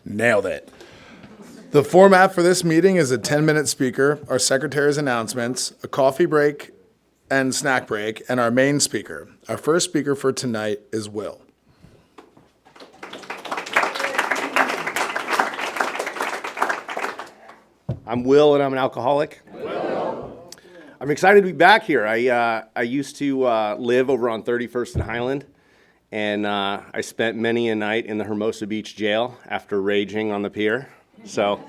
Nailed it. The format for this meeting is a 10-minute speaker, our secretary's announcements, a coffee break and snack break, and our main speaker. Our first speaker for tonight is Will. I'm Will, and I'm an alcoholic. Will. I'm excited to be back here. I used to live over on 31st and Highland, and I spent many a night in the Hermosa Beach jail after raging on the pier. So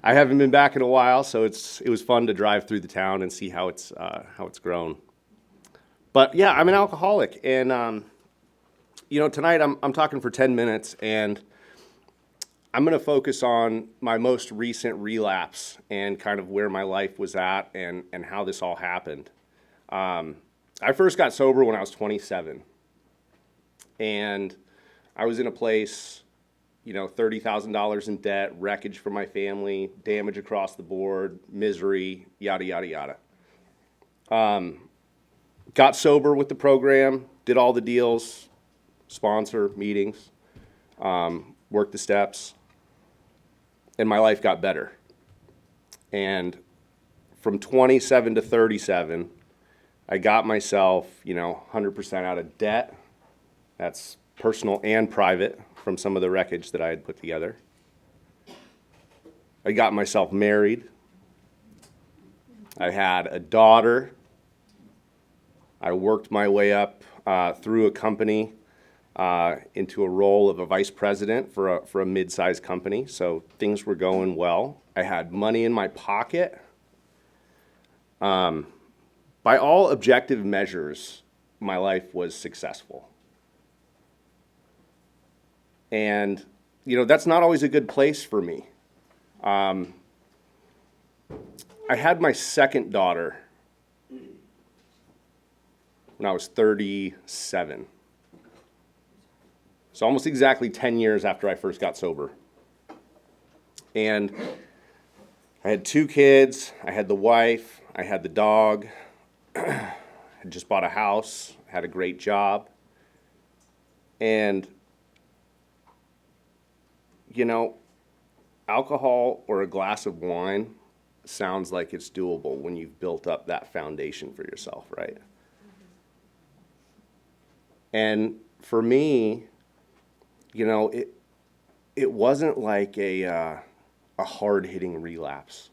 I haven't been back in a while, so it was fun to drive through the town and see how it's grown. But yeah, I'm an alcoholic, and tonight I'm talking for 10 minutes, and I'm going to focus on my most recent relapse and kind of where my life was at and how this all happened. I first got sober when I was 27, and I was in a place, $30,000 in debt, wreckage for my family, damage across the board, misery, yada, yada, yada. Got sober with the program, did all the deals, sponsor meetings, worked the steps, and my life got better. And from 27 to 37, I got myself, 100% out of debt. That's personal and private from some of the wreckage that I had put together. I got myself married. I had a daughter. I worked my way up through a company into a role of a vice president for a mid-sized company, so things were going well. I had money in my pocket. By all objective measures, my life was successful. And, that's not always a good place for me. I had my second daughter when I was 37. So almost exactly 10 years after I first got sober. And I had 2 kids, I had the wife, I had the dog, I just bought a house, had a great job. And, alcohol or a glass of wine sounds like it's doable when you've built up that foundation for yourself, right? And for me, it wasn't like a hard-hitting relapse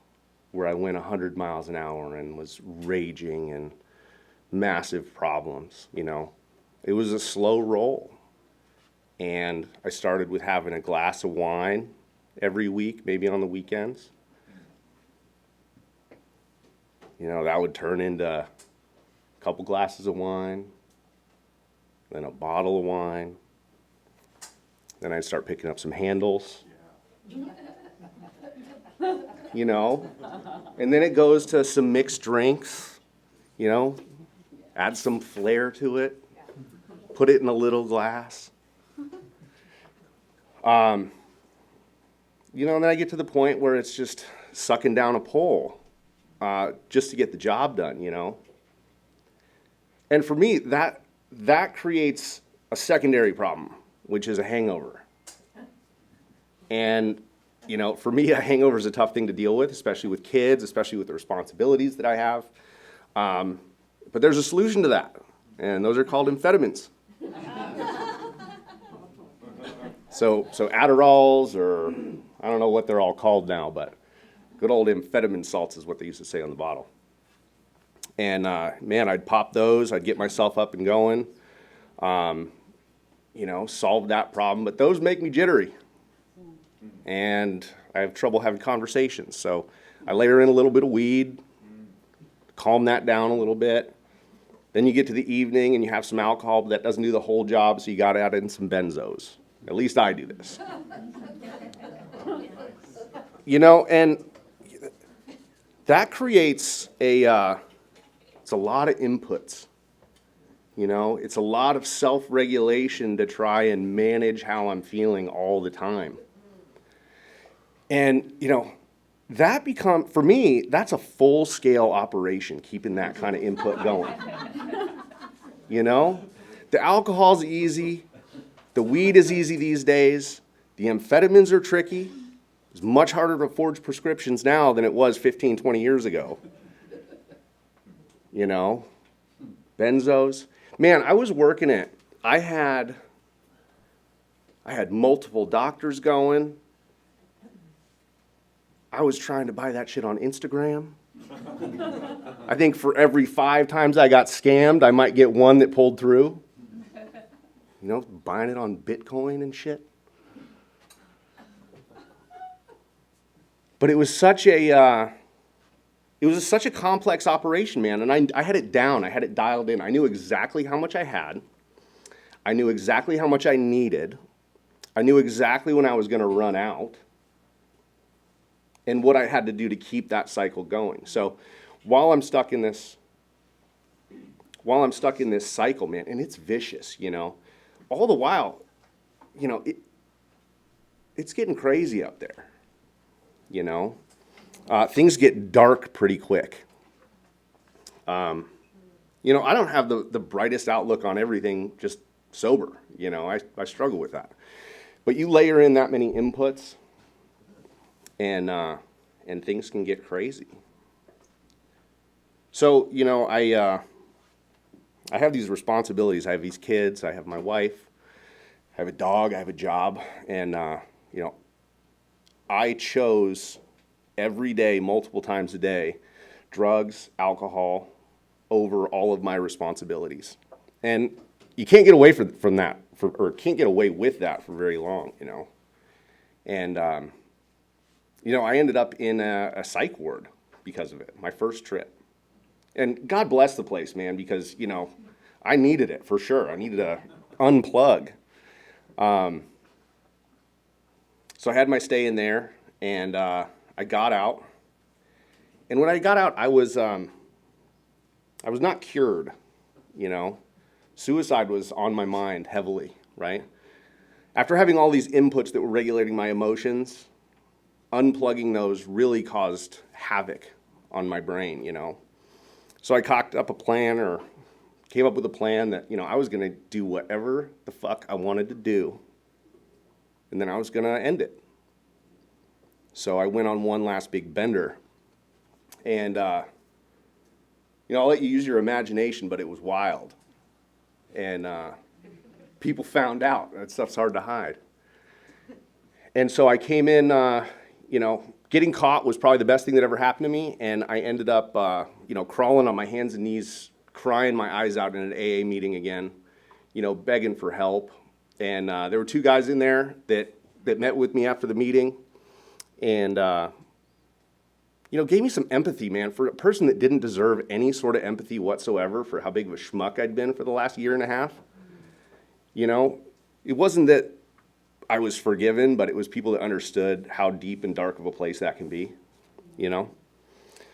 where I went 100 miles an hour and was raging and massive problems, It was a slow roll. And I started with having a glass of wine every week, maybe on the weekends. That would turn into a couple glasses of wine, then a bottle of wine. Then I'd start picking up some handles, and then it goes to some mixed drinks, add some flair to it, put it in a little glass. And then I get to the point where it's just sucking down a pole just to get the job done, And for me, that creates a secondary problem, which is a hangover. And, for me, a hangover is a tough thing to deal with, especially with kids, especially with the responsibilities that I have. But there's a solution to that, and those are called amphetamines. So Adderalls, or I don't know what they're all called now, but good old amphetamine salts is what they used to say on the bottle. And, I'd pop those, I'd get myself up and going. Solve that problem, but those make me jittery. And I have trouble having conversations. So I layer in a little bit of weed, calm that down a little bit. Then you get to the evening and you have some alcohol, but that doesn't do the whole job, so you got to add in some benzos. At least I do this. And that creates it's a lot of inputs. It's a lot of self-regulation to try and manage how I'm feeling all the time. And, for me, that's a full-scale operation, keeping that kind of input going. The alcohol's easy, the weed is easy these days, The amphetamines are tricky. It's much harder to forge prescriptions now than it was 15, 20 years ago. You know, benzos. Man, I was working it. I had multiple doctors going. I was trying to buy that shit on Instagram. I think for every 5 times I got scammed, I might get one that pulled through. You know, buying it on Bitcoin and shit. But it was such a complex operation, man, and I had it down. I had it dialed in. I knew exactly how much I had. I knew exactly how much I needed. I knew exactly when I was going to run out and what I had to do to keep that cycle going. So while I'm stuck in this cycle, man, and it's vicious, you know, all the while, you know, it's getting crazy out there, you know. Things get dark pretty quick. You know, I don't have the brightest outlook on everything just sober, you know. I struggle with that. But you layer in that many inputs, and things can get crazy. So, you know, I have these responsibilities. I have these kids. I have my wife. I have a dog. I have a job. And, you know, I chose every day, multiple times a day, drugs, alcohol, over all of my responsibilities. And you can't get away from that, or can't get away with that for very long, you know. And, you know, I ended up in a psych ward because of it, my first trip. And God bless the place, man, because, you know, I needed it for sure. I needed to unplug. So I had my stay in there, and I got out. And when I got out, I was not cured, you know. Suicide was on my mind heavily, right? After having all these inputs that were regulating my emotions, unplugging those really caused havoc on my brain, you know. So I came up with a plan that, you know, I was going to do whatever the fuck I wanted to do, and then I was going to end it. So I went on one last big bender, and, you know, I'll let you use your imagination, but it was wild. And people found out. That stuff's hard to hide. And so I came in, you know, getting caught was probably the best thing that ever happened to me, and I ended up, you know, crawling on my hands and knees, crying my eyes out in an AA meeting again, you know, begging for help. And there were 2 guys in there that met with me after the meeting, and, you know, gave me some empathy, man, for a person that didn't deserve any sort of empathy whatsoever for how big of a schmuck I'd been for the last year and a half. You know, it wasn't that I was forgiven, but it was people that understood how deep and dark of a place that can be, you know.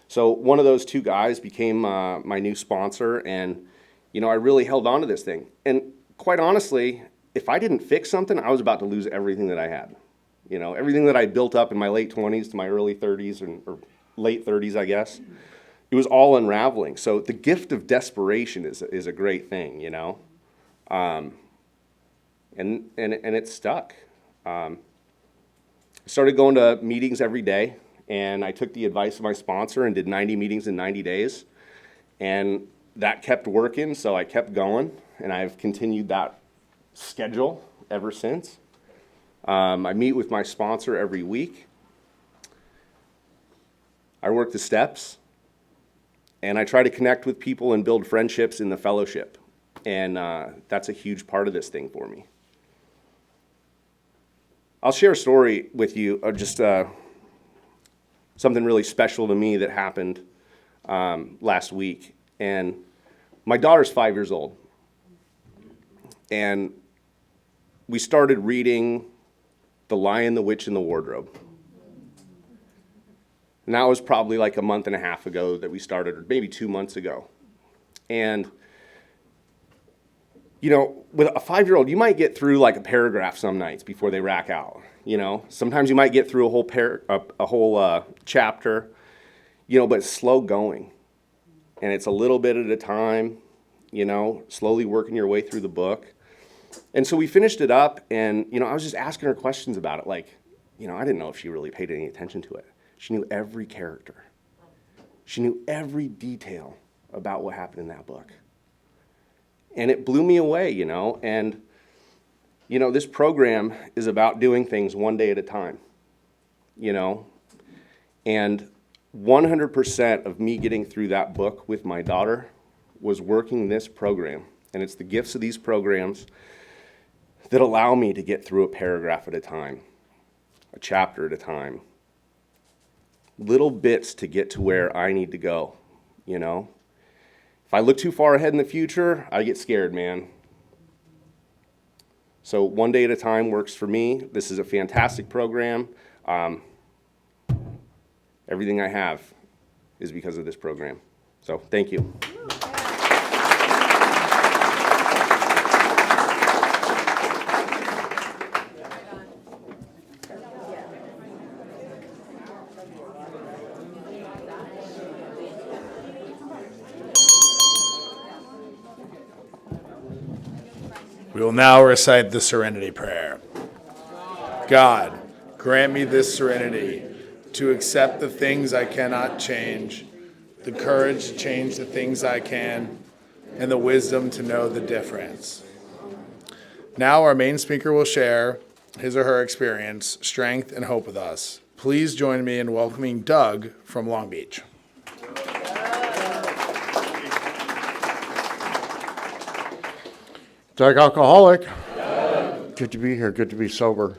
So one of those 2 guys became my new sponsor, and, you know, I really held on to this thing. And quite honestly, if I didn't fix something, I was about to lose everything that I had. You know, everything that I built up in my late 20s to my early 30s, or late 30s, I guess, it was all unraveling. So the gift of desperation is a great thing, you know. And it stuck. I started going to meetings every day, and I took the advice of my sponsor and did 90 meetings in 90 days. And that kept working, so I kept going, and I've continued that schedule ever since. I meet with my sponsor every week. I work the steps, and I try to connect with people and build friendships in the fellowship. And that's a huge part of this thing for me. I'll share a story with you, just something really special to me that happened last week. And my daughter's 5 years old. And we started reading The Lion, the Witch, and the Wardrobe. And that was probably like a month and a half ago that we started, or maybe 2 months ago. And, you know, with a 5-year-old, you might get through like a paragraph some nights before they rack out. You know, sometimes you might get through a whole chapter, you know, but it's slow going. And it's a little bit at a time, you know, slowly working your way through the book. And so we finished it up, and, I was just asking her questions about it. Like, I didn't know if she really paid any attention to it. She knew every character. She knew every detail about what happened in that book. And it blew me away, And, this program is about doing things one day at a time, And 100% of me getting through that book with my daughter was working this program. And it's the gifts of these programs that allow me to get through a paragraph at a time, a chapter at a time, little bits to get to where I need to go, If I look too far ahead in the future, I get scared, man. So one day at a time works for me. This is a fantastic program. Everything I have is because of this program. So thank you. We will now recite the Serenity Prayer. God, grant me this serenity to accept the things I cannot change, the courage to change the things I can, and the wisdom to know the difference. Now our main speaker will share his or her experience, strength, and hope with us. Please join me in welcoming Doug from Long Beach. Doug, alcoholic. Good to be here. Good to be sober.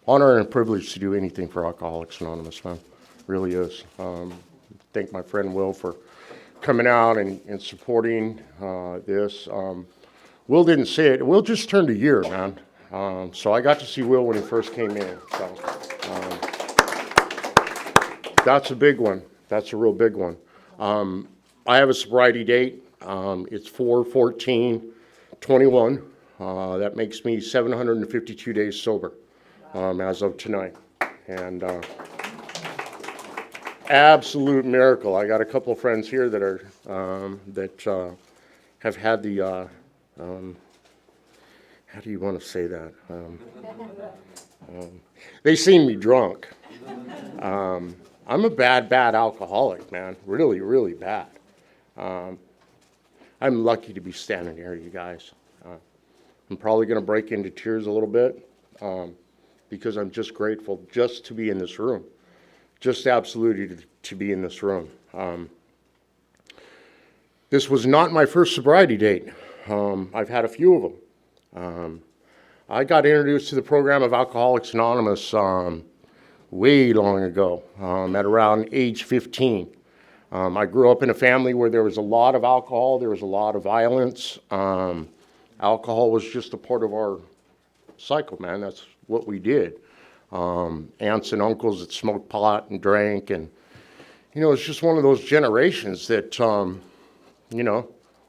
Honor and privilege to do anything for Alcoholics Anonymous, man. Really is. Thank my friend Will for coming out and supporting this. Will didn't say it. Will just turned a year, man. So I got to see Will when he first came in. So that's a big one. That's a real big one. I have a sobriety date. It's 4/14/21. That makes me 752 days sober as of tonight. And absolute miracle. I got a couple of friends here that are have had the how do you want to say that? They seen me drunk. I'm a bad alcoholic, man. Really, really bad. I'm lucky to be standing here, you guys. I'm probably going to break into tears a little bit because I'm just grateful just to be in this room. Just absolutely to be in this room. This was not my first sobriety date. I've had a few of them. I got introduced to the program of Alcoholics Anonymous way long ago, at around age 15. I grew up in a family where there was a lot of alcohol, there was a lot of violence. Alcohol was just a part of our cycle, man. That's what we did. Aunts and uncles that smoked pot and drank, and it's just one of those generations that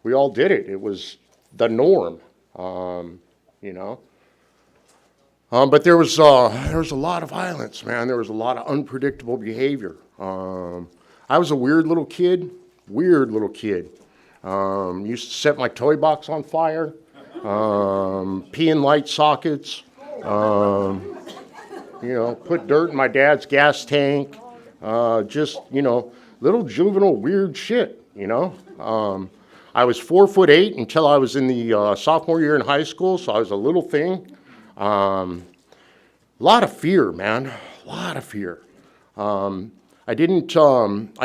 we all did it. It was the norm, But there was a lot of violence, man. There was a lot of unpredictable behavior. I was a weird little kid. Used to set my toy box on fire, pee in light sockets, put dirt in my dad's gas tank, little juvenile weird shit, I was 4'8" until I was in the sophomore year in high school, so I was a little thing. A lot of fear, man, a lot of fear. I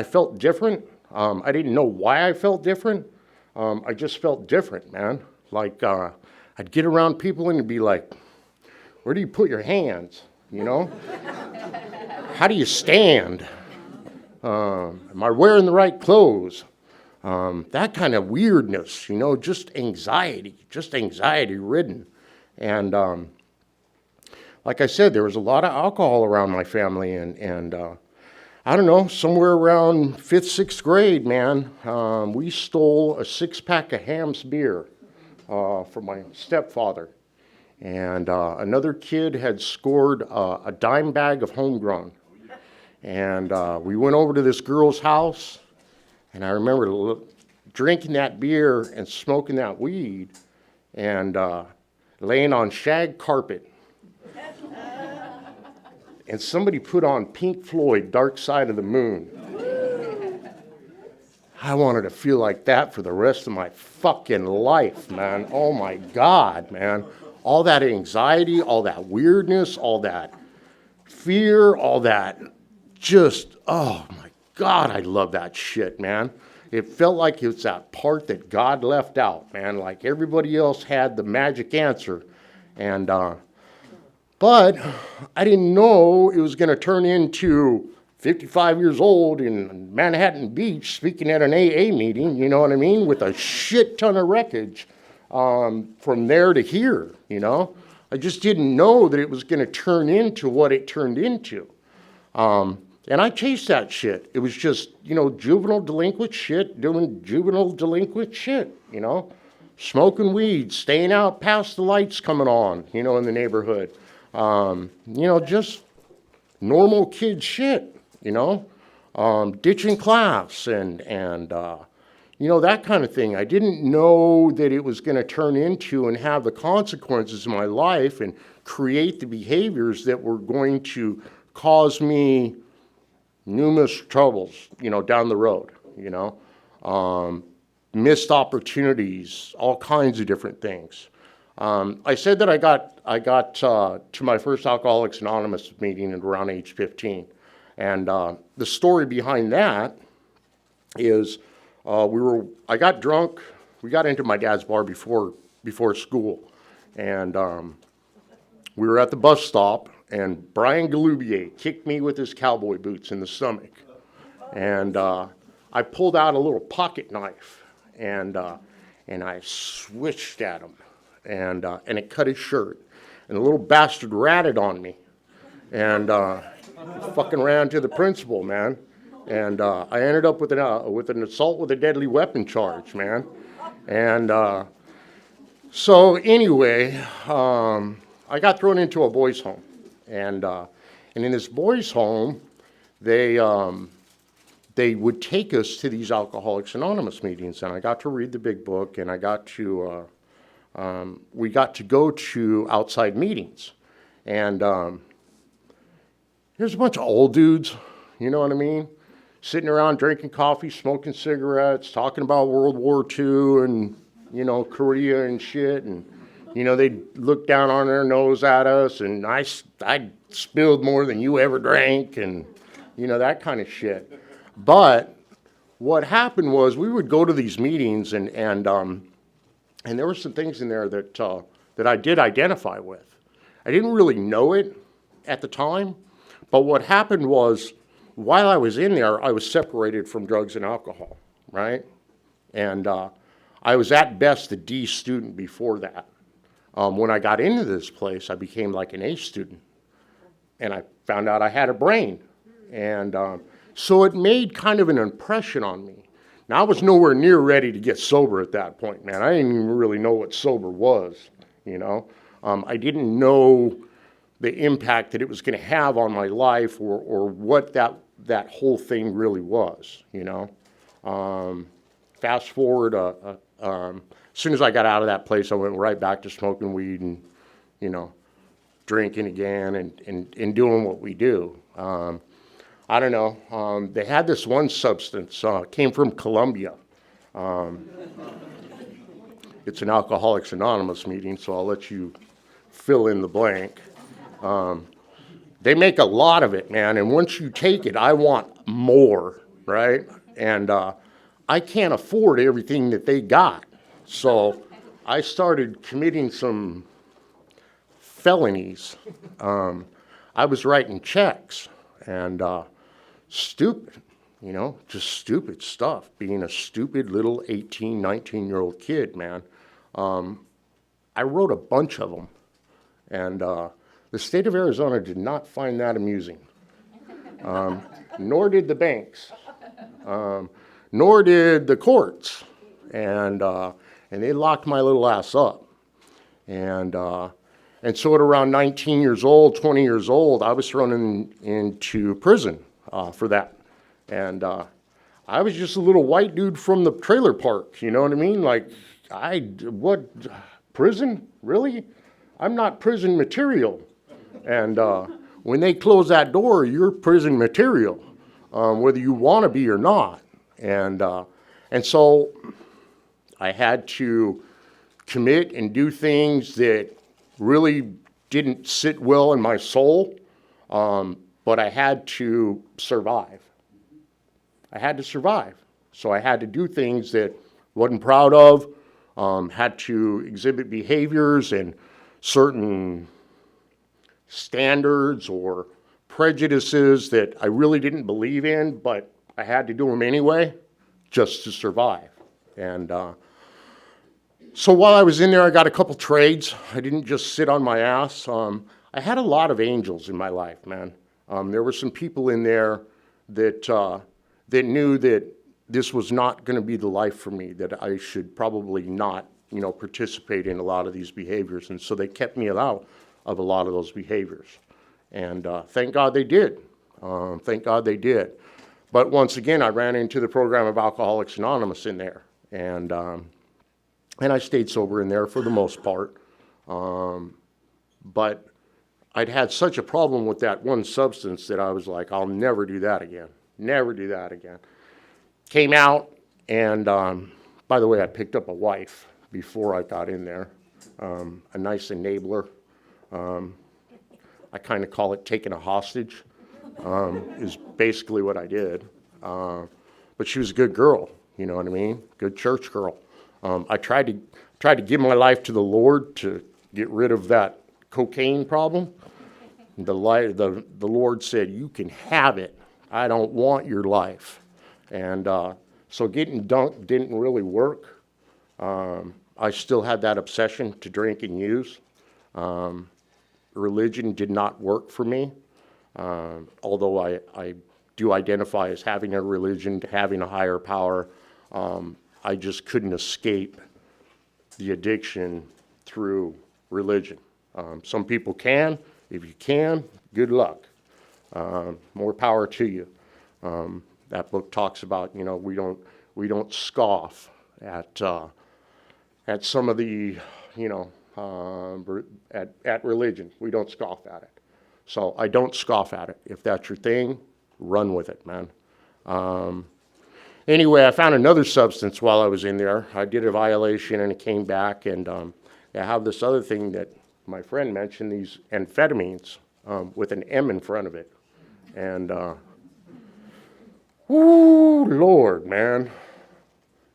felt different. I didn't know why I felt different. I just felt different, man. Like, I'd get around people and it'd be like, where do you put your hands, How do you stand? Am I wearing the right clothes? That kind of weirdness, just anxiety ridden. And like I said, there was a lot of alcohol around my family, and I don't know, somewhere around 5th, 6th grade, man, we stole a 6-pack of Ham's beer from my stepfather. And another kid had scored a dime bag of homegrown. And we went over to this girl's house, and I remember drinking that beer and smoking that weed. And laying on shag carpet. And somebody put on Pink Floyd, Dark Side of the Moon. I wanted to feel like that for the rest of my fucking life, man. Oh my God, man. All that anxiety, all that weirdness, all that fear, all that just, oh my God, I love that shit, man. It felt like it was that part that God left out, man. Like everybody else had the magic answer. And, but I didn't know it was going to turn into 55 years old in Manhattan Beach speaking at an AA meeting, you know what I mean, with a shit ton of wreckage from there to here, you know. I just didn't know that it was going to turn into what it turned into. And I chased that shit. It was just, you know, juvenile delinquent shit, doing juvenile delinquent shit, you know. Smoking weed, staying out past the lights coming on, you know, in the neighborhood. You know, just normal kid shit, you know. Ditching class and you know, that kind of thing. I didn't know that it was going to turn into and have the consequences in my life and create the behaviors that were going to cause me numerous troubles, you know, down the road, you know. Missed opportunities, all kinds of different things. I said that I got to my first Alcoholics Anonymous meeting at around age 15. And the story behind that is I got drunk. We got into my dad's bar before school. And we were at the bus stop, and Brian Galubier kicked me with his cowboy boots in the stomach. And I pulled out a little pocket knife, and I switched at him. And it cut his shirt. And the little bastard ratted on me. And fucking ran to the principal, man. And I ended up with an assault with a deadly weapon charge, man. And so anyway, I got thrown into a boys' home. And in this boys' home, they would take us to these Alcoholics Anonymous meetings. And I got to read the big book, and I got to... we got to go to outside meetings. And there's a bunch of old dudes, you know what I mean? Sitting around drinking coffee, smoking cigarettes, talking about World War II and, you know, Korea and shit. And, you know, they'd look down on their nose at us, and I spilled more than you ever drank, and, you know, that kind of shit. But what happened was we would go to these meetings, and there were some things in there that I did identify with. I didn't really know it at the time, but what happened was, while I was in there, I was separated from drugs and alcohol, right? And I was at best a D student before that. When I got into this place, I became like an A student, and I found out I had a brain. And so it made kind of an impression on me. Now, I was nowhere near ready to get sober at that point, man. I didn't even really know what sober was, you know. I didn't know the impact that it was going to have on my life or what that whole thing really was, you know. Fast forward, as soon as I got out of that place, I went right back to smoking weed and, you know, drinking again and doing what we do. I don't know. They had this one substance, came from Colombia. It's an Alcoholics Anonymous meeting, so I'll let you fill in the blank. They make a lot of it, man, and once you take it, I want more, right? And I can't afford everything that they got. So I started committing some felonies. I was writing checks, and stupid, you know, just stupid stuff, being a stupid little 18, 19-year-old kid, man. I wrote a bunch of them, and the state of Arizona did not find that amusing, nor did the banks, nor did the courts, and they locked my little ass up. And so at around 19 years old, 20 years old, I was thrown into prison for that. And I was just a little white dude from the trailer park, you know what I mean? Like, what, prison? Really? I'm not prison material. And when they close that door, you're prison material, whether you want to be or not. And so I had to commit and do things that really didn't sit well in my soul, but I had to survive. I had to survive. So I had to do things that wasn't proud of, had to exhibit behaviors and certain standards or prejudices that I really didn't believe in, but I had to do them anyway just to survive. And so while I was in there, I got a couple trades. I didn't just sit on my ass. I had a lot of angels in my life, man. There were some people in there that knew that this was not going to be the life for me, that I should probably not, participate in a lot of these behaviors. And so they kept me out of a lot of those behaviors. And thank God they did. Thank God they did. But once again, I ran into the program of Alcoholics Anonymous in there. And I stayed sober in there for the most part. But I'd had such a problem with that one substance that I was like, I'll never do that again. Never do that again. Came out, and by the way, I picked up a wife before I got in there. A nice enabler. I kind of call it taking a hostage, is basically what I did. But she was a good girl, you know what I mean? Good church girl. I tried to give my life to the Lord to get rid of that cocaine problem. The Lord said, you can have it. I don't want your life. And so getting dunked didn't really work. I still had that obsession to drink and use. Religion did not work for me, although I do identify as having a religion, having a higher power. I just couldn't escape the addiction through religion. Some people can. If you can, good luck. More power to you. That book talks about, we don't scoff at some of the, at religion. We don't scoff at it. So I don't scoff at it. If that's your thing, run with it, man. Anyway, I found another substance while I was in there. I did a violation and it came back, and I have this other thing that my friend mentioned, these amphetamines with an M in front of it. And, whoo, Lord, man.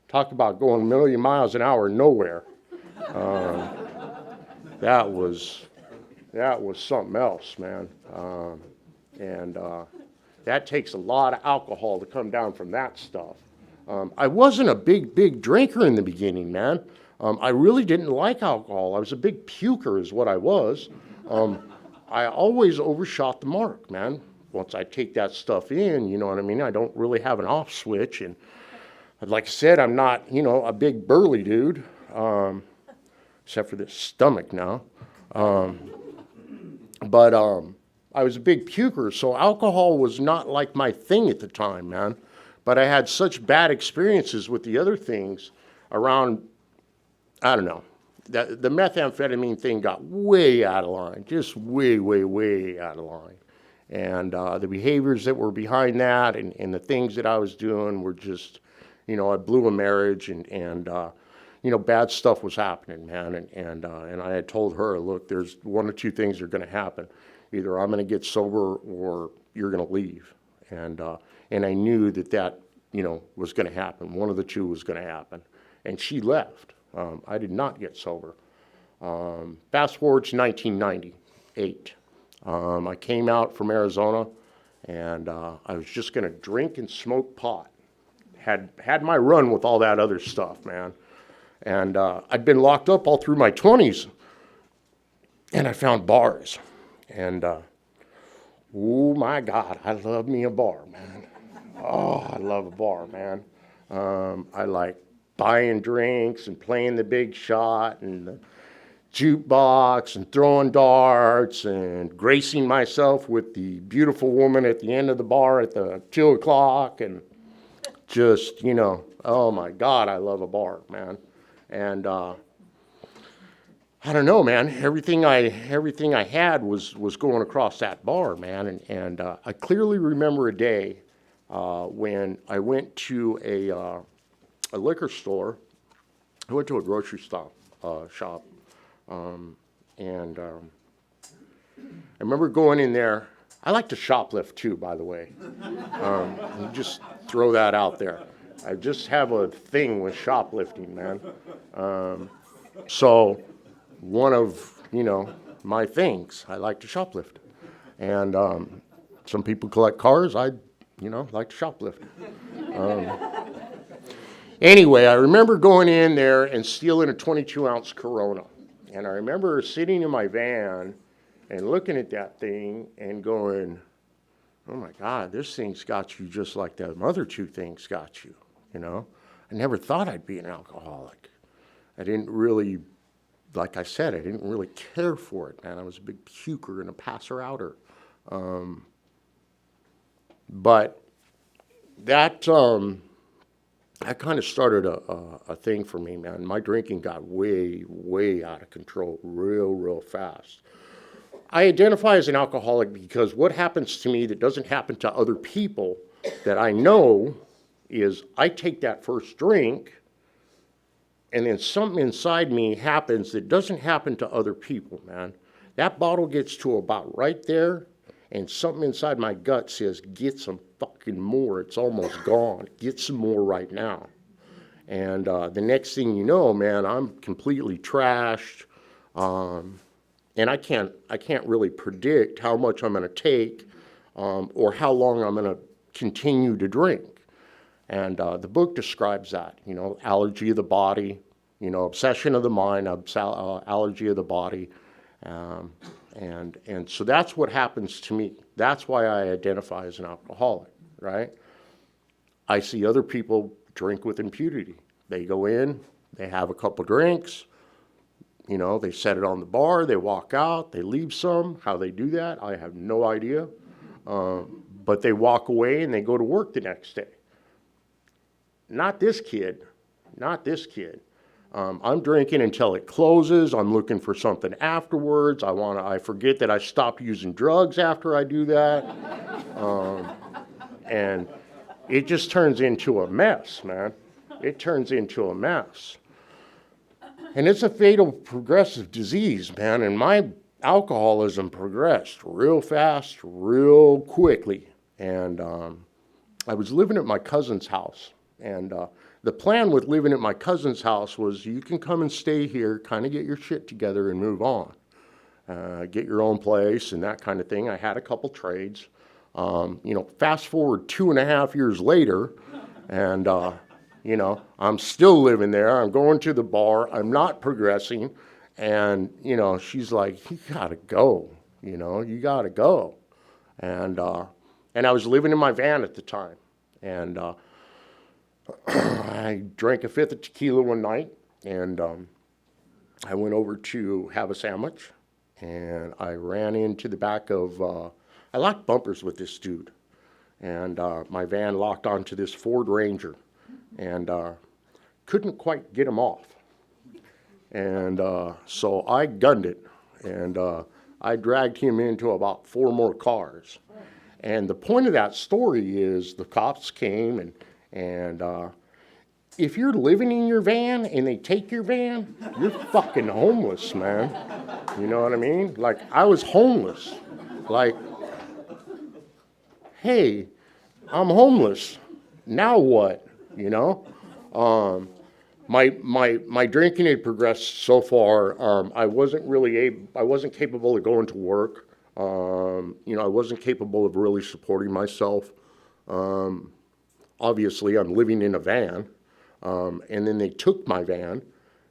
Talk about going a million miles an hour nowhere. That was something else, man. And that takes a lot of alcohol to come down from that stuff. I wasn't a big drinker in the beginning, man. I really didn't like alcohol. I was a big puker is what I was. I always overshot the mark, man. Once I take that stuff in, you know what I mean? I don't really have an off switch. And like I said, I'm not, a big burly dude, except for this stomach now. But I was a big puker, so alcohol was not like my thing at the time, man. But I had such bad experiences with the other things around, I don't know. The methamphetamine thing got way out of line, just way out of line. And the behaviors that were behind that and the things that I was doing were just, I blew a marriage and bad stuff was happening, man. And I had told her, look, there's one or two things that are going to happen. Either I'm going to get sober or you're going to leave. And I knew that was going to happen. One of the two was going to happen. And she left. I did not get sober. Fast forward to 1998. I came out from Arizona, and I was just going to drink and smoke pot. Had my run with all that other stuff, man. And I'd been locked up all through my 20s, and I found bars. And, oh, my God, I love me a bar, man. Oh, I love a bar, man. I like buying drinks and playing the big shot and the jukebox and throwing darts and gracing myself with the beautiful woman at the end of the bar at the 2 o'clock and just, oh my God, I love a bar, man. And I don't know, man. Everything I had was going across that bar, man. And I clearly remember a day when I went to a liquor store. I went to a grocery shop, and I remember going in there. I like to shoplift too, by the way. Just throw that out there. I just have a thing with shoplifting, man. So one of, my things, I like to shoplift. And some people collect cars. I, like to shoplift. Anyway, I remember going in there and stealing a 22-ounce Corona. And I remember sitting in my van and looking at that thing and going, oh my God, this thing's got you just like the other two things got you, I never thought I'd be an alcoholic. I didn't really, like I said, I didn't really care for it, man. I was a big puker and a passer-outer. But that kind of started a thing for me, man. My drinking got way, way out of control real fast. I identify as an alcoholic because what happens to me that doesn't happen to other people that I know is I take that first drink and then something inside me happens that doesn't happen to other people, man. That bottle gets to about right there and something inside my gut says, get some fucking more. It's almost gone. Get some more right now. And the next thing you know, man, I'm completely trashed. And I can't really predict how much I'm going to take or how long I'm going to continue to drink. And the book describes that, allergy of the body, obsession of the mind, allergy of the body. And so that's what happens to me. That's why I identify as an alcoholic, right? I see other people drink with impunity. They go in, they have a couple drinks, they set it on the bar, they walk out, they leave some. How they do that, I have no idea. But they walk away and they go to work the next day. Not this kid. I'm drinking until it closes. I'm looking for something afterwards. I forget that I stopped using drugs after I do that. And it just turns into a mess, man. It turns into a mess. And it's a fatal progressive disease, man. And my alcoholism progressed real fast, real quickly. And I was living at my cousin's house. And the plan with living at my cousin's house was you can come and stay here, kind of get your shit together and move on. Get your own place and that kind of thing. I had a couple trades. Fast forward 2.5 years later, and I'm still living there. I'm going to the bar. I'm not progressing. And, she's like, you gotta go, you gotta go. And I was living in my van at the time. And I drank a fifth of tequila one night, and I went over to have a sandwich, and I ran into the back of, I locked bumpers with this dude. And my van locked onto this Ford Ranger. And couldn't quite get him off. And so I gunned it, and I dragged him into about 4 more cars. And the point of that story is the cops came, and if you're living in your van and they take your van, you're fucking homeless, man. You know what I mean? Like, I was homeless. Like, hey, I'm homeless. Now what? My drinking had progressed so far. I wasn't capable of going to work. I wasn't capable of really supporting myself. Obviously, I'm living in a van, and then they took my van,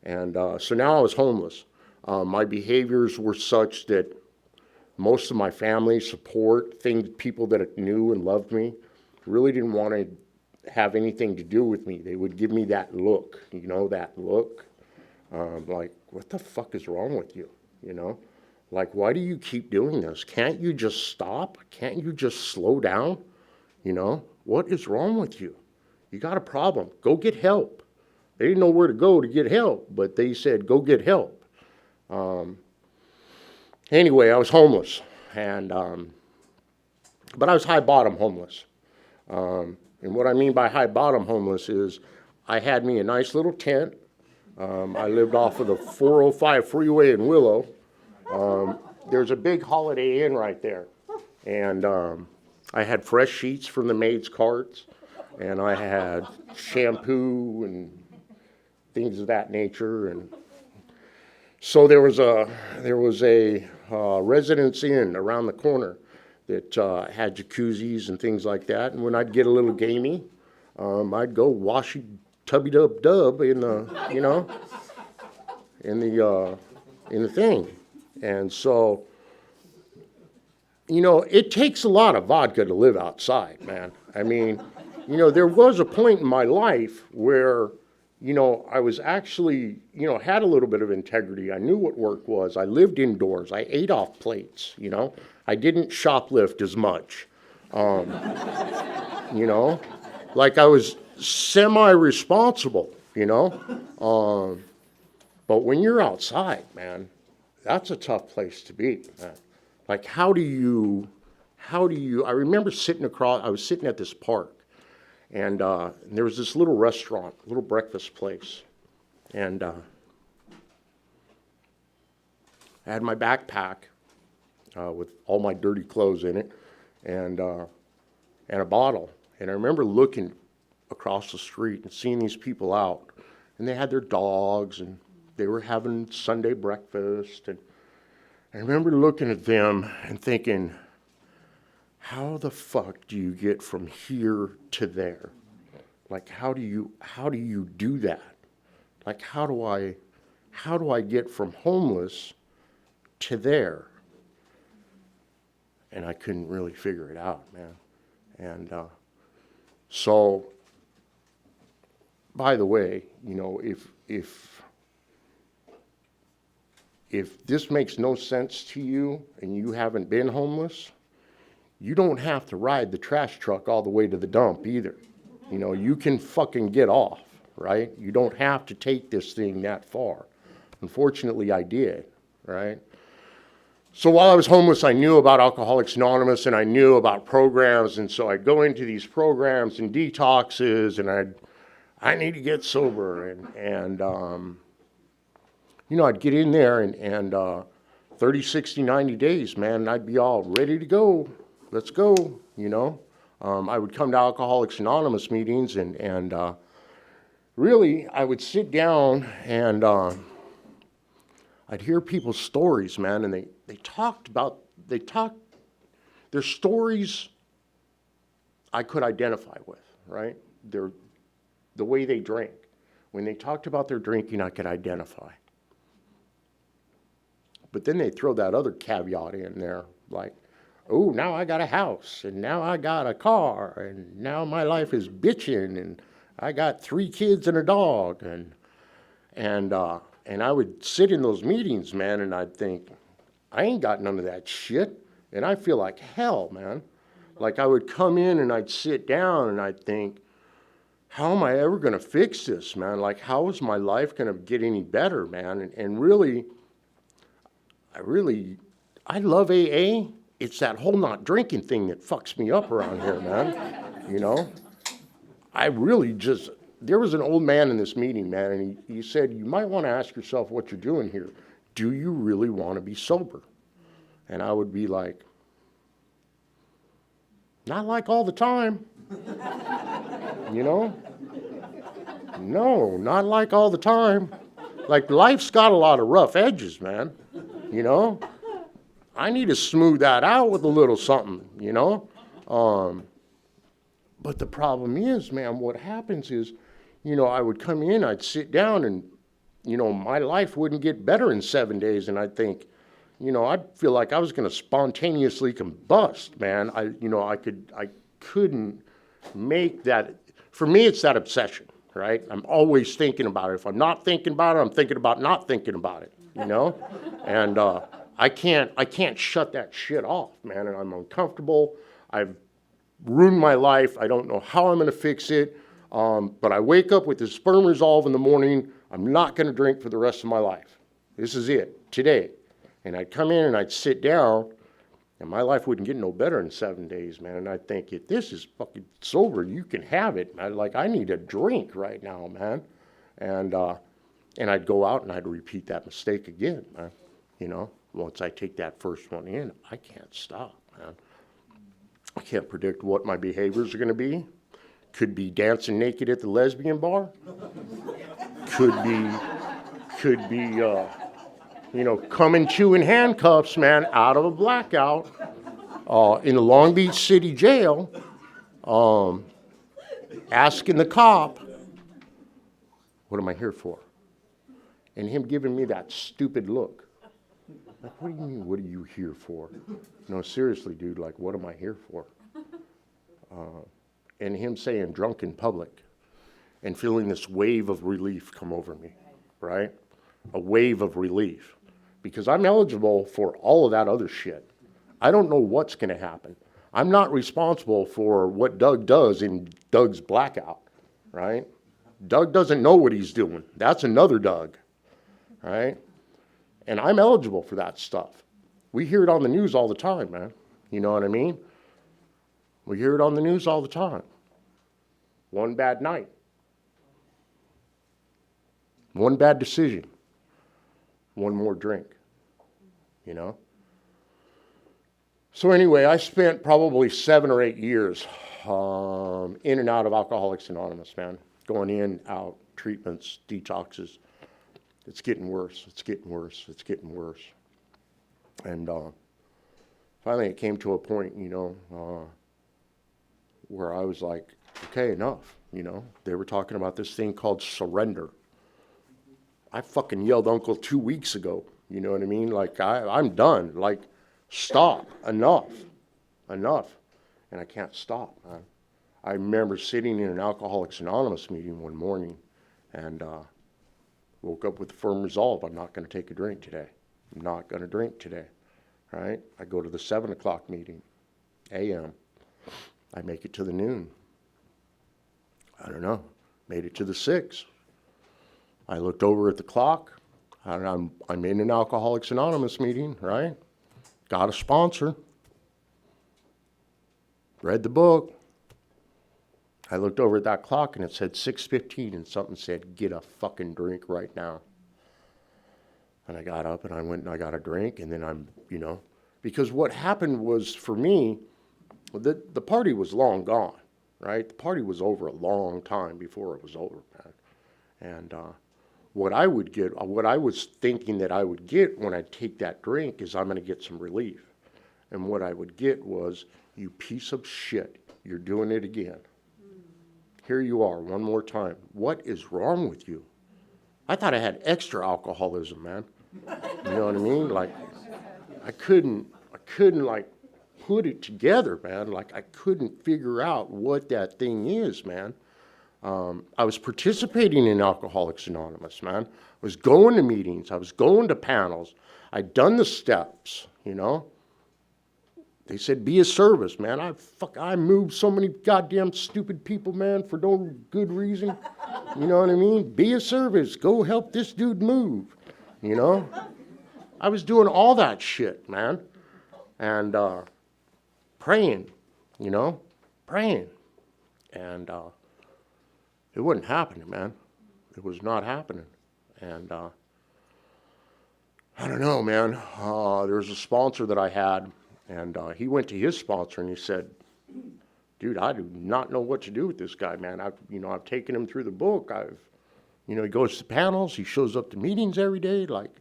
and so now I was homeless. My behaviors were such that most of my family support, people that knew and loved me, really didn't want to have anything to do with me. They would give me that look, that look. Like, what the fuck is wrong with you? Like, why do you keep doing this? Can't you just stop? Can't you just slow down? What is wrong with you? You got a problem. Go get help. They didn't know where to go to get help, but they said, go get help. Anyway, I was homeless, and but I was high bottom homeless. And what I mean by high bottom homeless is I had me a nice little tent. I lived off of the 405 freeway in Willow. There's a big Holiday Inn right there. And I had fresh sheets from the maid's carts, and I had shampoo and things of that nature. And so there was a Residence Inn around the corner that had jacuzzis and things like that. And when I'd get a little gamey, I'd go washy tubby dub in the, in the thing. And so, it takes a lot of vodka to live outside, man. I mean, there was a point in my life where, I was actually, had a little bit of integrity. I knew what work was. I lived indoors. I ate off plates, I didn't shoplift as much. Like I was semi-responsible, but when you're outside, man, that's a tough place to be, man. Like, how do you, I remember I was sitting at this park, and there was this little restaurant, little breakfast place, and I had my backpack with all my dirty clothes in it, and a bottle. And I remember looking across the street and seeing these people out, and they had their dogs, and they were having Sunday breakfast, and I remember looking at them and thinking, how the fuck do you get from here to there? Like, how do you do that? Like, how do I get from homeless to there? And I couldn't really figure it out, man. And so, by the way, if this makes no sense to you and you haven't been homeless, you don't have to ride the trash truck all the way to the dump either. You can fucking get off, right? You don't have to take this thing that far. Unfortunately, I did, right? So while I was homeless, I knew about Alcoholics Anonymous and I knew about programs, and so I'd go into these programs and detoxes, and I need to get sober, and I'd get in there and 30, 60, 90 days, man, I'd be all ready to go. Let's go, I would come to Alcoholics Anonymous meetings, and really, I would sit down and I'd hear people's stories, man, and their stories I could identify with, right? The way they drank. When they talked about their drinking, I could identify. But then they throw that other caveat in there, like, oh, now I got a house, and now I got a car, and now my life is bitching, and I got 3 kids and a dog, and I would sit in those meetings, man, and I'd think, I ain't got none of that shit, and I feel like hell, man. Like, I would come in and I'd sit down and I'd think, how am I ever going to fix this, man? Like, how is my life going to get any better, man? And really, I love AA. It's that whole not drinking thing that fucks me up around here, man. I really there was an old man in this meeting, man, and he said, you might want to ask yourself what you're doing here. Do you really want to be sober? And I would be like, not like all the time. No, not like all the time. Like, life's got a lot of rough edges, man. I need to smooth that out with a little something, But the problem is, man, what happens is, I would come in, I'd sit down, and, my life wouldn't get better in 7 days, and I'd think, I'd feel like I was going to spontaneously combust, man. I couldn't make that. For me, it's that obsession, right? I'm always thinking about it. If I'm not thinking about it, I'm thinking about not thinking about it, And I can't shut that shit off, man, and I'm uncomfortable. I've ruined my life. I don't know how I'm going to fix it, but I wake up with this firm resolve in the morning. I'm not going to drink for the rest of my life. This is it, today. And I'd come in and I'd sit down, and my life wouldn't get no better in 7 days, man. And I'd think, if this is fucking sober, you can have it, man. Like, I need a drink right now, man. And I'd go out and I'd repeat that mistake again, man. You know, once I take that first one in, I can't stop, man. I can't predict what my behaviors are going to be. Could be dancing naked at the lesbian bar. Could be, coming to in handcuffs, man, out of a blackout, in the Long Beach City Jail, asking the cop, what am I here for? And him giving me that stupid look. Like, what do you mean, what are you here for? No, seriously, dude, like, what am I here for? And him saying drunk in public and feeling this wave of relief come over me, right? A wave of relief. Because I'm eligible for all of that other shit. I don't know what's going to happen. I'm not responsible for what Doug does in Doug's blackout, right? Doug doesn't know what he's doing. That's another Doug, right? And I'm eligible for that stuff. We hear it on the news all the time, man. You know what I mean? We hear it on the news all the time. One bad night. One bad decision. One more drink. You know? So anyway, I spent probably 7 or 8 years in and out of Alcoholics Anonymous, man. Going in, out, treatments, detoxes. It's getting worse. It's getting worse. It's getting worse. And finally it came to a point, where I was like, okay, enough. They were talking about this thing called surrender. I fucking yelled uncle 2 weeks ago. You know what I mean? Like, I'm done. Like, stop. Enough. Enough. And I can't stop, man. I remember sitting in an Alcoholics Anonymous meeting one morning and woke up with the firm resolve, I'm not going to take a drink today. I'm not going to drink today, right? I go to the 7 o'clock meeting, a.m. I make it to the noon. I don't know. Made it to the 6. I looked over at the clock. I'm in an Alcoholics Anonymous meeting, right? Got a sponsor. Read the book. I looked over at that clock and it said 6:15 and something said, get a fucking drink right now. And I got up and I went and I got a drink and then because what happened was for me, the party was long gone, right? The party was over a long time before it was over, man. And what I was thinking that I would get when I take that drink is I'm going to get some relief. And what I would get was, you piece of shit, you're doing it again. Here you are, one more time. What is wrong with you? I thought I had extra alcoholism, man. You know what I mean? Like, I couldn't like put it together, man. Like, I couldn't figure out what that thing is, man. I was participating in Alcoholics Anonymous, man. I was going to meetings. I was going to panels. I'd done the steps, They said, be a service, man. I moved so many goddamn stupid people, man, for no good reason. You know what I mean? Be a service. Go help this dude move, I was doing all that shit, man. And praying, praying. And it wasn't happening, man. It was not happening. And I don't know, man. There was a sponsor that I had, and he went to his sponsor and he said, dude, I do not know what to do with this guy, man. I've taken him through the book. He goes to panels. He shows up to meetings every day. Like,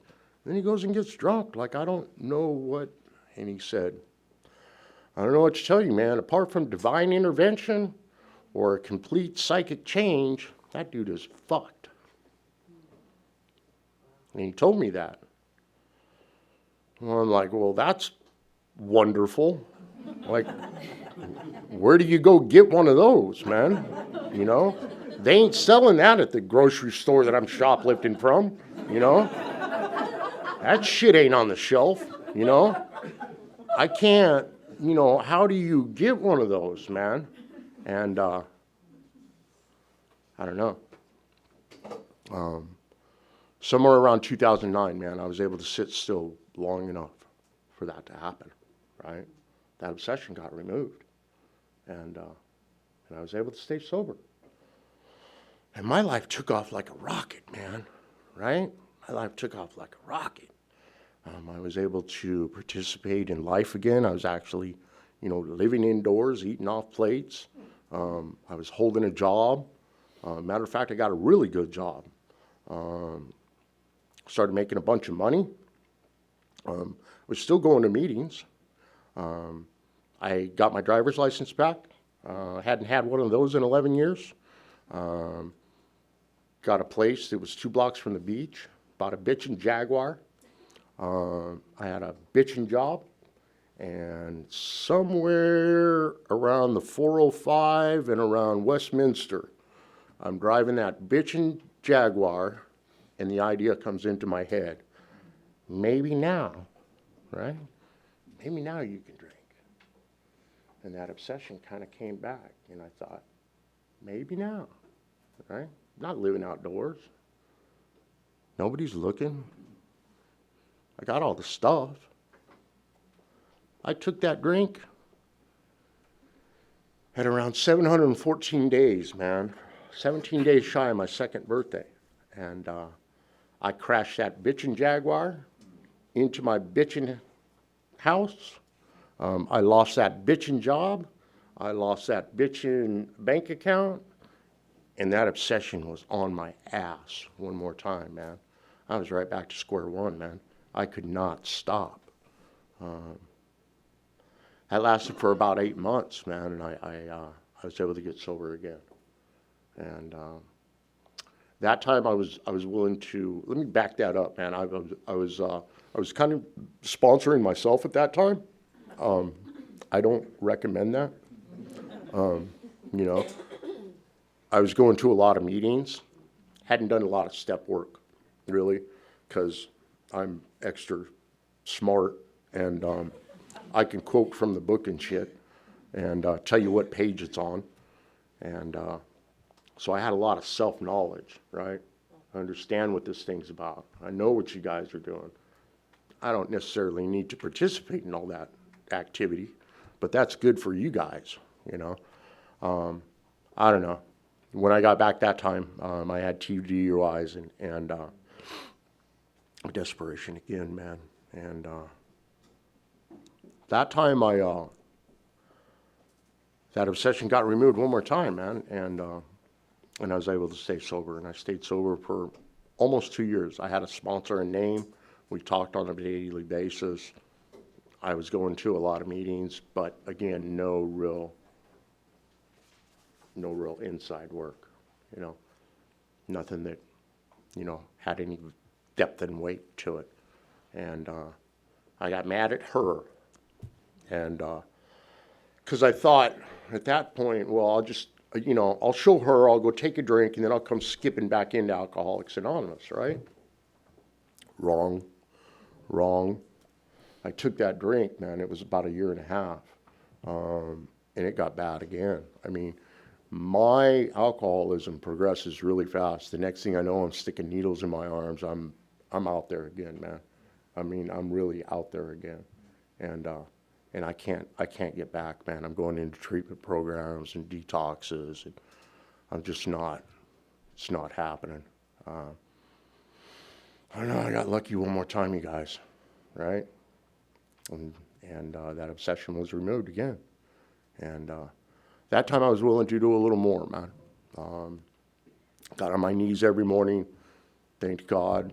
then he goes and gets drunk. Like, I don't know what. And he said, I don't know what to tell you, man. Apart from divine intervention or a complete psychic change, that dude is fucked. And he told me that. Well, I'm like, well, that's wonderful. Like, where do you go get one of those, man? They ain't selling that at the grocery store that I'm shoplifting from, That shit ain't on the shelf, I can't, how do you get one of those, man? And I don't know. somewhere around 2009, man, I was able to sit still long enough for that to happen, right? That obsession got removed, and I was able to stay sober. And my life took off like a rocket, man, right? My life took off like a rocket. I was able to participate in life again. I was actually, living indoors, eating off plates. I was holding a job. Matter of fact, I got a really good job. Started making a bunch of money. Was still going to meetings. I got my driver's license back. Hadn't had one of those in 11 years. Got a place that was 2 blocks from the beach. Bought a bitchin' Jaguar. I had a bitchin' job. And somewhere around the 405 and around Westminster, I'm driving that bitchin' Jaguar, and the idea comes into my head. Maybe now, right? Maybe now you can drink. And that obsession kind of came back, and I thought, maybe now, right? Not living outdoors. Nobody's looking. I got all the stuff. I took that drink at around 714 days, man. 17 days shy of my 2nd birthday. And I crashed that bitchin' Jaguar into my bitchin' house. I lost that bitchin' job. I lost that bitchin' bank account. And that obsession was on my ass one more time, man. I was right back to square one, man. I could not stop. That lasted for about 8 months, man, and I was able to get sober again. And that time I was willing to, let me back that up, man. I was kind of sponsoring myself at that time. I don't recommend that. I was going to a lot of meetings, hadn't done a lot of step work, really, because I'm extra smart and I can quote from the book and shit and tell you what page it's on. And so I had a lot of self-knowledge, right? I understand what this thing's about. I know what you guys are doing. I don't necessarily need to participate in all that activity, but that's good for you guys, I don't know. When I got back that time, I had 2 DUIs and desperation again, man. And that time that obsession got removed one more time, man. And I was able to stay sober. And I stayed sober for almost 2 years. I had a sponsor and name. We talked on a daily basis. I was going to a lot of meetings, but again, no real inside work, nothing that, had any depth and weight to it. And I got mad at her. And because I thought at that point, well, I'll just, I'll show her, I'll go take a drink, and then I'll come skipping back into Alcoholics Anonymous, right? Wrong. I took that drink, man, it was about 1.5 years, and it got bad again. I mean, my alcoholism progresses really fast. The next thing I know, I'm sticking needles in my arms. I'm out there again, man. I mean, I'm really out there again, and I can't get back, man. I'm going into treatment programs and detoxes, and I'm just not. It's not happening. I don't know. I got lucky one more time, you guys, right? And that obsession was removed again, and that time I was willing to do a little more, man. Got on my knees every morning, thanked God,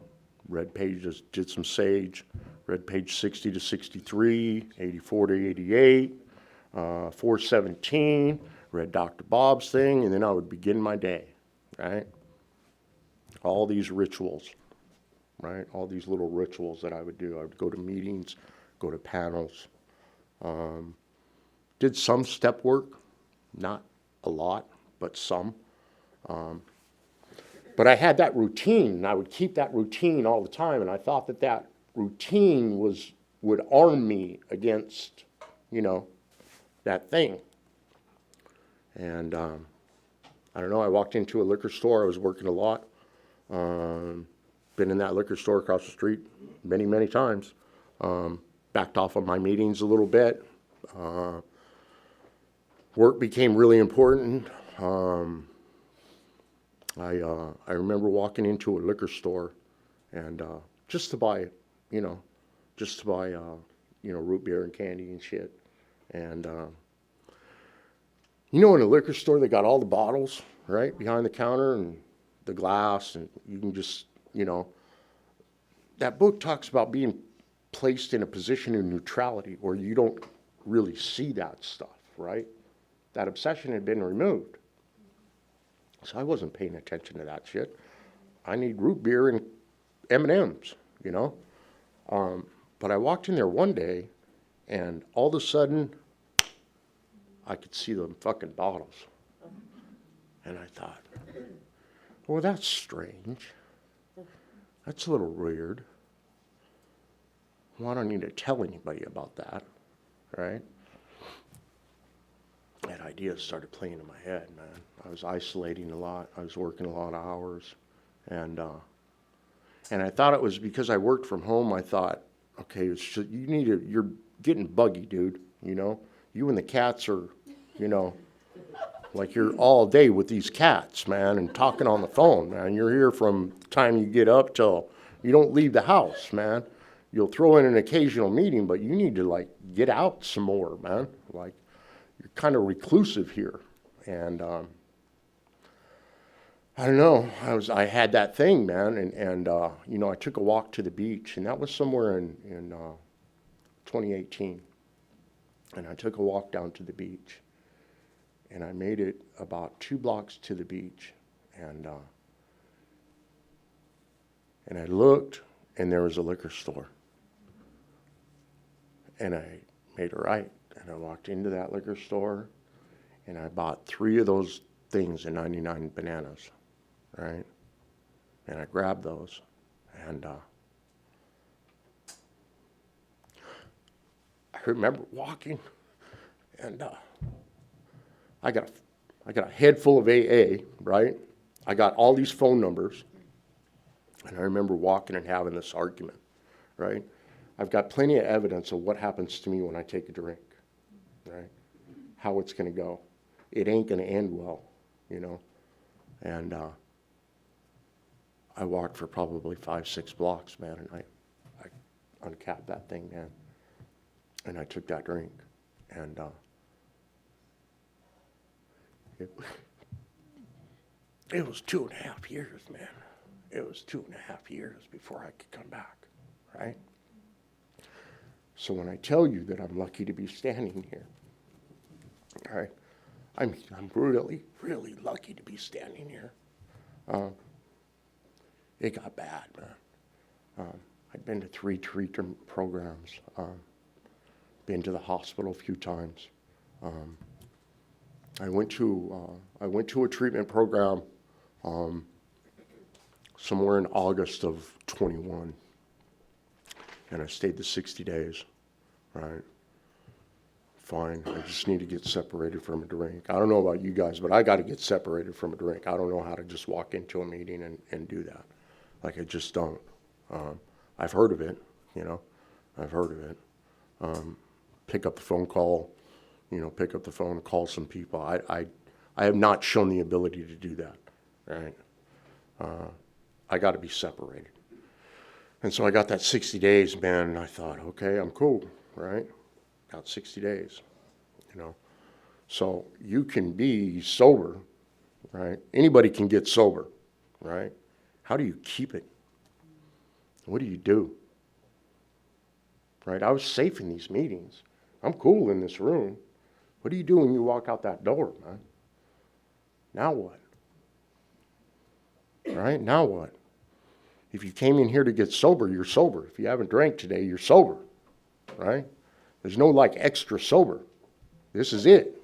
read pages, did some sage, read page 60 to 63, 84 to 88, 417, read Dr. Bob's thing, and then I would begin my day, right? All these rituals, right? All these little rituals that I would do. I would go to meetings, go to panels, did some step work. Not a lot, but some. But I had that routine, and I would keep that routine all the time, and I thought that routine would arm me against, that thing. And I don't know, I walked into a liquor store, I was working a lot. been in that liquor store across the street many, many times. Backed off of my meetings a little bit. Work became really important. I remember walking into a liquor store and just to buy, root beer and candy and shit. And in a liquor store, they got all the bottles right behind the counter and the glass, and you can just, that book talks about being placed in a position of neutrality where you don't really see that stuff, right? That obsession had been removed. So I wasn't paying attention to that shit. I need root beer and M&Ms, But I walked in there one day, and all of a sudden, I could see them fucking bottles. And I thought, well, that's strange. That's a little weird. Well, I don't need to tell anybody about that, right? That idea started playing in my head, man. I was isolating a lot. I was working a lot of hours. And I thought it was because I worked from home. I thought, okay, you're getting buggy, dude, You and the cats are, like you're all day with these cats, man, and talking on the phone, man. You're here from the time you get up till you don't leave the house, man. You'll throw in an occasional meeting, but you need to, get out some more, man. You're kind of reclusive here. And I don't know. I had that thing, man, and I took a walk to the beach, and that was somewhere in 2018. And I took a walk down to the beach, and I made it about 2 blocks to the beach, and I looked, and there was a liquor store, and I made a right, and I walked into that liquor store, and I bought 3 of those things and 99 bananas. Right? And I grabbed those, and I remember walking, and I got a head full of AA, right? I got all these phone numbers, and I remember walking and having this argument, right? I've got plenty of evidence of what happens to me when I take a drink, right? How it's going to go. It ain't going to end well, and I walked for probably 5-6 blocks, man, and I uncapped that thing, man, and I took that drink, and it was 2.5 years, man. It was 2.5 years before I could come back, right? So when I tell you that I'm lucky to be standing here, all right, I'm really, really lucky to be standing here. It got bad, man. I'd been to 3 treatment programs, been to the hospital a few times. I went to a treatment program somewhere in August of 21, and I stayed the 60 days, right? Fine, I just need to get separated from a drink. I don't know about you guys, but I got to get separated from a drink. I don't know how to just walk into a meeting and do that. I just don't. I've heard of it, I've heard of it. Pick up the phone, call some people. I have not shown the ability to do that, right? I got to be separated. And so I got that 60 days, man, and I thought, okay, I'm cool, right? Got 60 days, So you can be sober, right? Anybody can get sober, right? How do you keep it? What do you do? Right? I was safe in these meetings. I'm cool in this room. What do you do when you walk out that door, man? Now what? Right? Now what? If you came in here to get sober, you're sober. If you haven't drank today, you're sober. Right? There's no extra sober. This is it.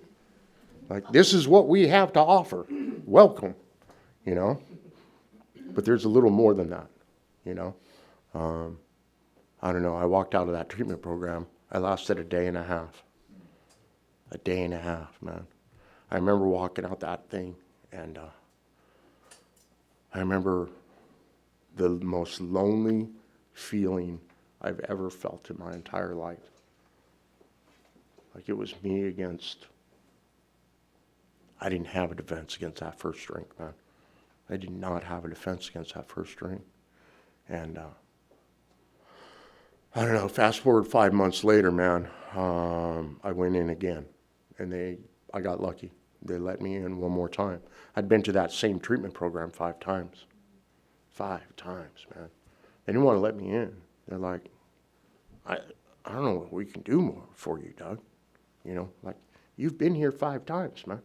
This is what we have to offer. Welcome. But there's a little more than that, I don't know. I walked out of that treatment program. I lasted a day and a half. A day and a half, man. I remember walking out that thing, and I remember the most lonely feeling I've ever felt in my entire life. Like it was me against, I didn't have a defense against that first drink, man. I did not have a defense against that first drink. And I don't know, fast forward 5 months later, man, I went in again. And I got lucky. They let me in one more time. I'd been to that same treatment program 5 times. 5 times, man. They didn't want to let me in. They're like, I don't know what we can do more for you, Doug. You know, like, you've been here 5 times, man.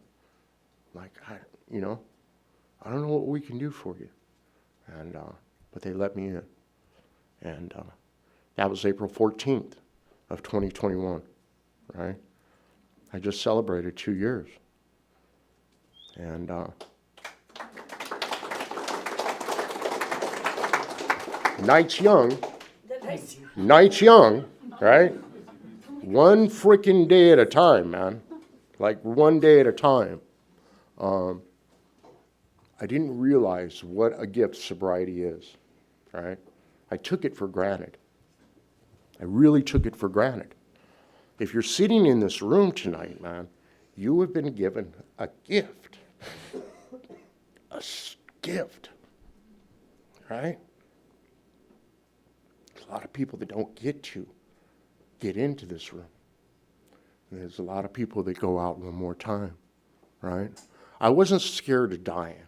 Like, I don't know what we can do for you. And, but they let me in. And that was April 14th of 2021, right? I just celebrated 2 years. And night's young, right? One freaking day at a time, man. Like one day at a time. I didn't realize what a gift sobriety is, right? I took it for granted. I really took it for granted. If you're sitting in this room tonight, man, you have been given a gift. A gift, right? There's a lot of people that don't get to get into this room. And there's a lot of people that go out one more time, right? I wasn't scared of dying,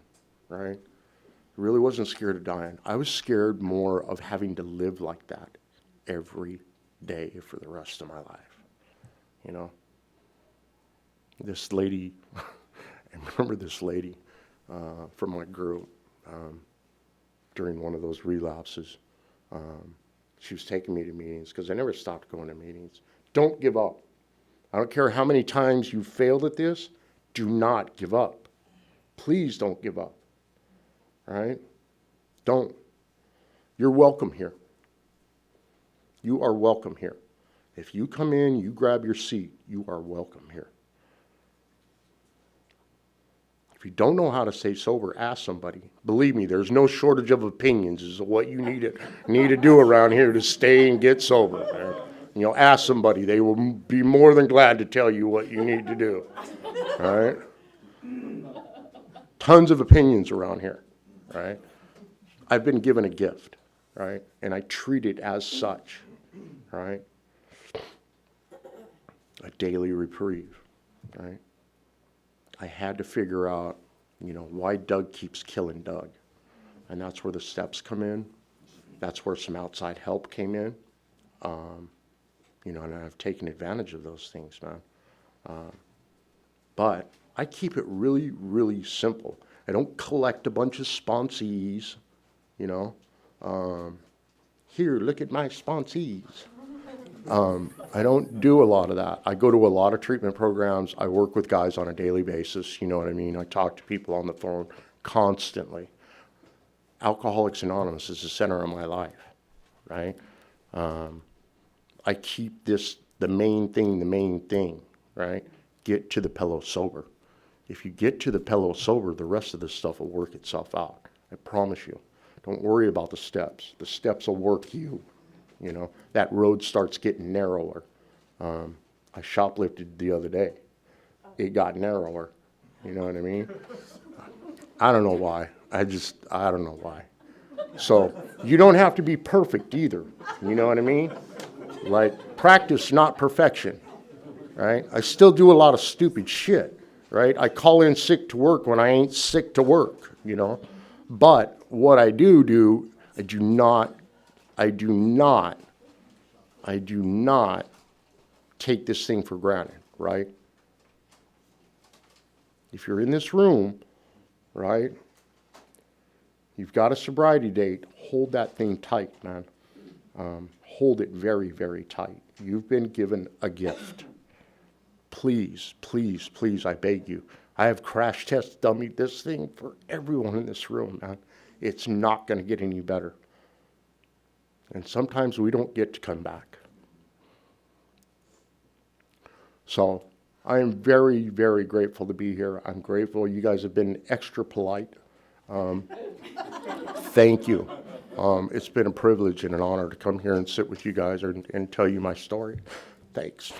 right? I really wasn't scared of dying. I was scared more of having to live like that every day for the rest of my life, you know? This lady, I remember this lady from my group during one of those relapses. She was taking me to meetings because I never stopped going to meetings. Don't give up. I don't care how many times you failed at this, do not give up. Please don't give up, right? Don't. You're welcome here. You are welcome here. If you come in, you grab your seat, you are welcome here. If you don't know how to stay sober, ask somebody. Believe me, there's no shortage of opinions as to what you need to do around here to stay and get sober. Man. You know, ask somebody. They will be more than glad to tell you what you need to do. All right? Tons of opinions around here. Right? I've been given a gift, right? And I treat it as such, right? A daily reprieve, right? I had to figure out, you know, why Doug keeps killing Doug. And that's where the steps come in. That's where some outside help came in. You know, and I've taken advantage of those things, man. But I keep it really, really simple. I don't collect a bunch of sponsees, you know. Here, look at my sponsees. I don't do a lot of that. I go to a lot of treatment programs. I work with guys on a daily basis, you know what I mean? I talk to people on the phone constantly. Alcoholics Anonymous is the center of my life, right? I keep this the main thing, right? Get to the pillow sober. If you get to the pillow sober, the rest of this stuff will work itself out. I promise you. Don't worry about the steps. The steps will work you. You know, that road starts getting narrower. I shoplifted the other day. It got narrower. You know what I mean? I don't know why. I don't know why. So you don't have to be perfect either. You know what I mean? Like, practice, not perfection. Right? I still do a lot of stupid shit. Right? I call in sick to work when I ain't sick to work. You know? But what I do, I do not take this thing for granted, right? If you're in this room, right, you've got a sobriety date, hold that thing tight, man. Hold it very, very tight. You've been given a gift. Please, please, please, I beg you. I have crash test dummied this thing for everyone in this room, man. It's not going to get any better. And sometimes we don't get to come back. So I am very, very grateful to be here. I'm grateful you guys have been extra polite. Thank you. It's been a privilege and an honor to come here and sit with you guys and tell you my story. Thanks.